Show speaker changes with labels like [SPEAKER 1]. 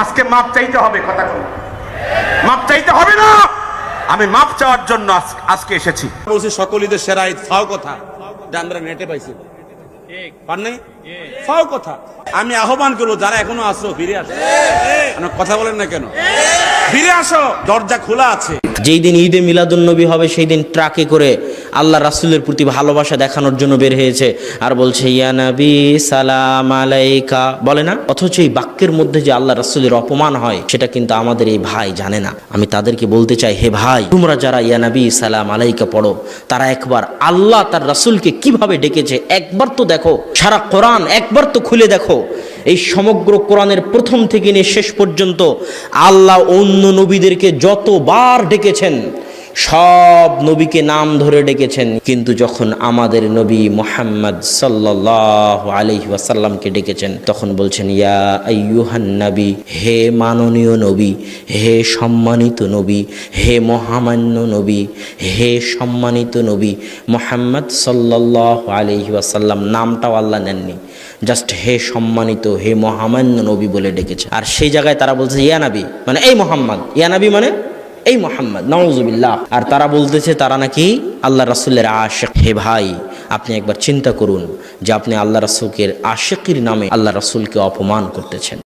[SPEAKER 1] আজকে মাপ চাইতে হবে, কথা বলি, মাপ চাইতে হবে না, আমি মাপ চাওয়ার জন্য আজকে এসেছি।
[SPEAKER 2] বলছি সকল ঈদের সেরা ঈদ, ফাও কথা আমরা নেটে পাইছি, পার নাই ফাও কথা। আমি আহ্বান করবো যারা এখনো আসো ফিরে আসো, কথা বলেন না কেন, ফিরে আসো, দরজা খোলা আছে।
[SPEAKER 3] যেই দিন ঈদে মিলাদুন্নবী হবে সেই দিন ট্রাকে করে আল্লাহ রাসূলের প্রতি ভালোবাসা দেখানোর জন্য বের হয়েছে আর বলছে ইয়া নবী সালাম আলাইকা, বলে না? অথচ এই বাক্যের মধ্যে যে আল্লাহ রাসূলের অপমান হয় সেটা কিন্তু আমাদের এই ভাই জানে না। আমি তাদেরকে বলতে চাই, হে ভাই, তোমরা যারা ইয়া নবী সালাম আলাইকা পড়ো তারা একবার আল্লাহ তার রাসূলকে কিভাবে ডেকেছে একবার তো দেখো, সারা কোরআন একবার তো খুলে দেখো। এই সমগ্র কোরআনের প্রথম থেকে নিয়ে শেষ পর্যন্ত আল্লাহ অন্য নবীদেরকে যতবার ডেকেছেন সব নবীকে নাম ধরে ডেকেছেন, কিন্তু যখন আমাদের নবী মুহাম্মদ সাল্লাল্লাহু আলাইহি ওয়াসাল্লামকে ডেকেছেন তখন বলছেন ইয়া আইয়ুহান নবী, হে মাননীয় নবী, হে সম্মানিত নবী, হে মহামান্য নবী, হে সম্মানিত নবী মুহাম্মদ সাল্লাল্লাহু আলাইহি ওয়াসাল্লাম। নামটাও আল্লাহ নেননি, জাস্ট হে সম্মানিত, হে মহামান্য নবী বলে ডেকেছে। আর সেই জায়গায় তারা বলছে ইয়া নবী মানে এই মোহাম্মদ, ইয়া নবী মানে এই মোহাম্মদ, নাউজুবিল্লাহ। আর তারা বলতেছে তারা নাকি আল্লাহ রাসূলের আশিক। হে ভাই, আপনি একবার চিন্তা করুন যে আপনি আল্লাহ রাসূলের আশিকের নামে আল্লাহ রাসূলকে অপমান করতেছেন।